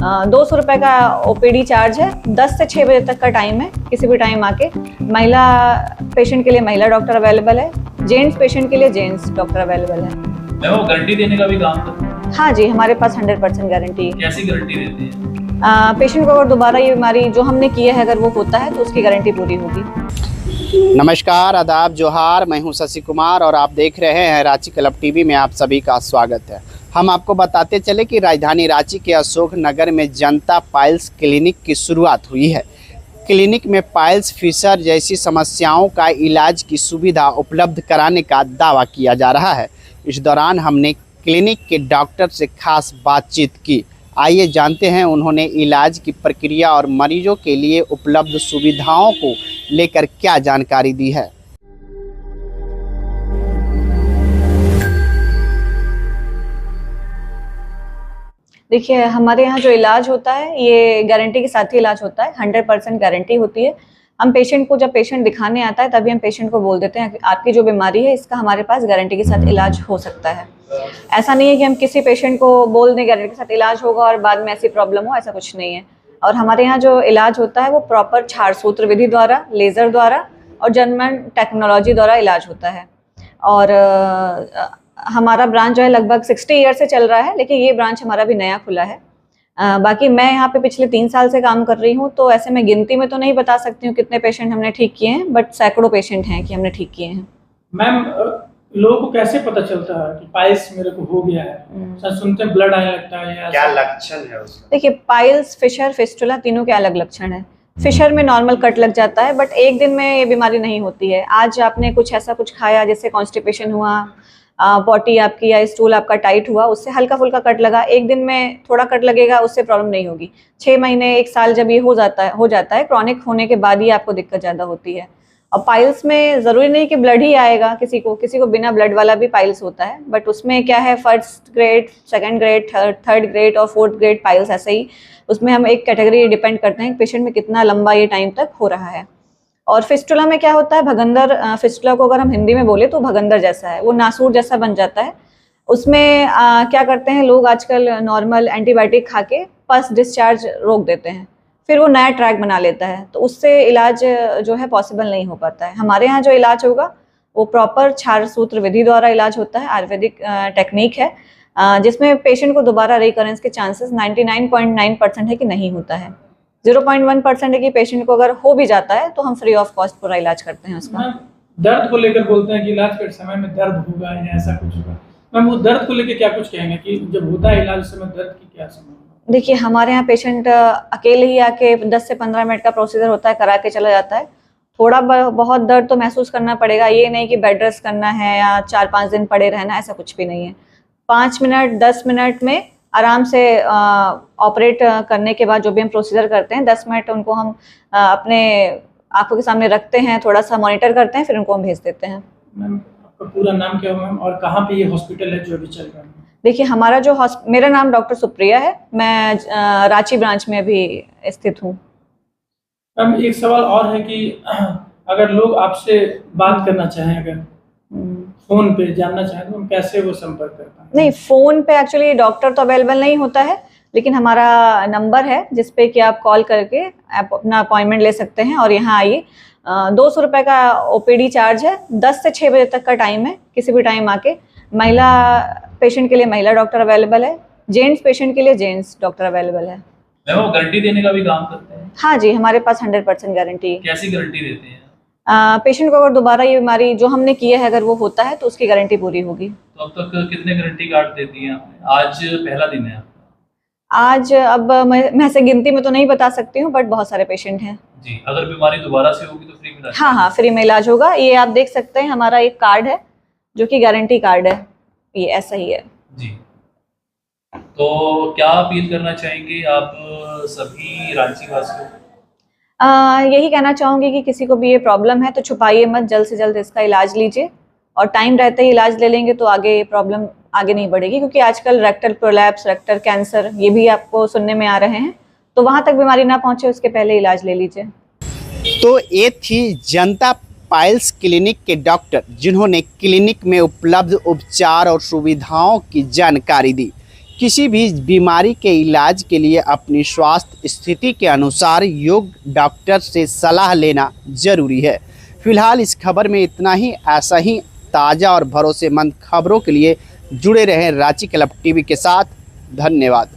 200 रुपये का OPD charge है। 10 से 6 बजे तक का टाइम है, किसी भी टाइम आके। महिला पेशेंट के लिए महिला डॉक्टर अवेलेबल है, जेंट्स पेशेंट के लिए जेंट्स डॉक्टर अवेलेबल है। मैम वो गारंटी देने का भी काम करते हैं? हाँ जी, हमारे पास 100% गारंटी है। कैसी गारंटी देते हैं? पेशेंट को अगर दोबारा ये बीमारी जो हमने की है अगर वो होता है तो उसकी गारंटी पूरी होगी। नमस्कार, आदाब, जोहार। मैं हूं शशि कुमार और आप देख रहे हैं रांची क्लब टीवी में। आप सभी का स्वागत है। हम आपको बताते चले कि राजधानी रांची के अशोक नगर में जनता पाइल्स क्लिनिक की शुरुआत हुई है। क्लिनिक में पाइल्स, फिशर जैसी समस्याओं का इलाज की सुविधा उपलब्ध कराने का दावा किया जा रहा है। इस दौरान हमने क्लिनिक के डॉक्टर से खास बातचीत की। आइए जानते हैं उन्होंने इलाज की प्रक्रिया और मरीजों के लिए उपलब्ध सुविधाओं को लेकर क्या जानकारी दी है। देखिए, हमारे यहाँ जो इलाज होता है ये गारंटी के साथ ही इलाज होता है। 100% गारंटी होती है। हम पेशेंट को, जब पेशेंट दिखाने आता है तभी हम पेशेंट को बोल देते हैं कि आपकी जो बीमारी है इसका हमारे पास गारंटी के साथ इलाज हो सकता है। ऐसा नहीं है कि हम किसी पेशेंट को बोल दें गारंटी के साथ इलाज होगा और बाद में ऐसी प्रॉब्लम हो, ऐसा कुछ नहीं है। और हमारे यहाँ जो इलाज होता है वो प्रॉपर क्षार सूत्र विधि द्वारा, लेज़र द्वारा और जर्मन टेक्नोलॉजी द्वारा इलाज होता है। और हमारा ब्रांच जो है लगभग 60 ईयर से चल रहा है, लेकिन ये ब्रांच हमारा भी नया खुला है। बाकी मैं यहाँ पे पिछले 3 साल से काम कर रही हूँ, तो ऐसे मैं गिनती में तो नहीं बता सकती हूँ कितने पेशेंट हमने ठीक किए हैं, बट सैकड़ों पेशेंट हैं कि हमने ठीक किए हैं। मैम, लोगों को कैसे पता चलता है कि पाइल्स मेरे को हो गया है? सर, सुनते हैं ब्लड आने लगता है या क्या लक्षण है उसका? देखिए, पाइल्स, फिशर, फिस्टुला तीनों के अलग लक्षण है। फिशर में नॉर्मल कट लग जाता है, बट एक दिन में ये बीमारी नहीं होती है। आज आपने कुछ ऐसा कुछ खाया जैसे कॉन्स्टिपेशन हुआ, पॉटी आपकी या स्टूल आपका टाइट हुआ, उससे हल्का फुल्का कट लगा, एक दिन में थोड़ा कट लगेगा, उससे प्रॉब्लम नहीं होगी। 6 महीने 1 साल जब ये हो जाता है क्रॉनिक होने के बाद ही आपको दिक्कत ज़्यादा होती है। और पाइल्स में ज़रूरी नहीं कि ब्लड ही आएगा, किसी को बिना ब्लड वाला भी पाइल्स होता है। बट उसमें क्या है, 1st grade, 2nd grade, 3rd grade और 4th ग्रेड पाइल्स, ऐसे ही उसमें हम एक कैटेगरी डिपेंड करते हैं कि पेशेंट में कितना लंबा ये टाइम तक हो रहा है। और फिस्टुला में क्या होता है, भगंदर, फिस्टुला को अगर हम हिंदी में बोले तो भगंदर जैसा है, वो नासूर जैसा बन जाता है। उसमें क्या करते हैं लोग आजकल, नॉर्मल एंटीबायोटिक खा के पस डिस्चार्ज रोक देते हैं, फिर वो नया ट्रैक बना लेता है, तो उससे इलाज जो है पॉसिबल नहीं हो पाता है। हमारे यहाँ जो इलाज होगा वो प्रॉपर क्षार सूत्र विधि द्वारा इलाज होता है, आयुर्वेदिक टेक्निक है, जिसमें पेशेंट को दोबारा रिकरेंस के चांसेस 99.9% है कि नहीं होता है। 0.1% है कि पेशेंट को अगर हो भी जाता है तो हम फ्री ऑफ कॉस्ट पूरा इलाज करते हैं उसका। दर्द को लेकर बोलते हैं कि इलाज के समय में दर्द होगा या ऐसा कुछ होगा। मैम, वो दर्द को लेकर क्या कुछ कहेंगे कि जब होता है इलाज उस समय दर्द की क्या समझ? देखिए, हमारे यहाँ पेशेंट अकेले ही आके 10 से 15 मिनट का प्रोसीजर होता है, करा के चला जाता है। थोड़ा बहुत दर्द तो महसूस करना पड़ेगा, ये नहीं कि बेड रेस्ट करना है या 4-5 दिन पड़े रहना, ऐसा कुछ भी नहीं है। 5 मिनट 10 मिनट में आराम से ऑपरेट करने के बाद जो भी हम प्रोसीजर करते हैं, 10 मिनट उनको हम अपने आंखों के सामने रखते हैं, थोड़ा सा मॉनिटर करते हैं, फिर उनको हम भेज देते हैं। मैम, आपका पूरा नाम क्या है मैम, और कहाँ पे ये हॉस्पिटल है जो अभी चल रहा है? देखिए, हमारा जो मेरा नाम डॉक्टर सुप्रिया है, मैं रांची ब्रांच में अभी स्थित हूँ। मैम, एक सवाल और है कि अगर लोग आपसे बात करना चाहें, अगर फोन पे जानना चाहें तो हम कैसे वो संपर्क कर पाएं? नहीं, फ़ोन पे एक्चुअली डॉक्टर तो अवेलेबल नहीं होता है, लेकिन हमारा नंबर है जिस पे कि आप कॉल करके आप अपना अपॉइंटमेंट ले सकते हैं और यहाँ आइए। 200 रुपये का ओपीडी चार्ज है। 10 से 6 बजे तक का टाइम है, किसी भी टाइम आके। महिला पेशेंट के लिए महिला डॉक्टर अवेलेबल है, जेंट्स पेशेंट के लिए जेंट्स डॉक्टर अवेलेबल है। मैम वो गारंटी देने का भी काम करते हैं? हाँ जी, हमारे पास 100% गारंटी है। कैसी गारंटी देते हैं? पेशेंट को अगर दोबारा ये बीमारी जो हमने की है अगर वो होता है तो उसकी गारंटी पूरी होगी। तो अब तक कितने गारंटी कार्ड देती हैं आपने? आज पहला दिन है आपका? आज अब मैं ऐसे गिनती में तो नहीं बता सकती हूँ, बट बहुत सारे पेशेंट हैं जी। अगर बीमारी दोबारा से होगी तो फ्री में इलाज? हाँ, फ्री में इलाज होगा। ये आप देख सकते हैं, हमारा एक कार्ड है जो कि गारंटी कार्ड है, ये ऐसा ही है जी। तो क्या अपील करना चाहेंगे आप सभी रांची वासियों? यही कहना चाहूँगी कि किसी को भी ये प्रॉब्लम है तो छुपाइए मत, जल्द से जल्द इसका इलाज लीजिए, और टाइम रहते ही इलाज ले लेंगे तो आगे प्रॉब्लम आगे नहीं बढ़ेगी, क्योंकि आजकल रेक्टल प्रोलैप्स, रेक्टल कैंसर ये भी आपको सुनने में आ रहे हैं, तो वहाँ तक बीमारी ना पहुँचे उसके पहले इलाज ले लीजिए। तो ये थी जनता पाइल्स क्लिनिक के डॉक्टर, जिन्होंने क्लिनिक में उपलब्ध उपचार और सुविधाओं की जानकारी दी। किसी भी बीमारी के इलाज के लिए अपनी स्वास्थ्य स्थिति के अनुसार योग्य डॉक्टर से सलाह लेना जरूरी है। फिलहाल इस खबर में इतना ही। ऐसा ही ताज़ा और भरोसेमंद खबरों के लिए जुड़े रहें रांची क्लब टीवी के साथ। धन्यवाद।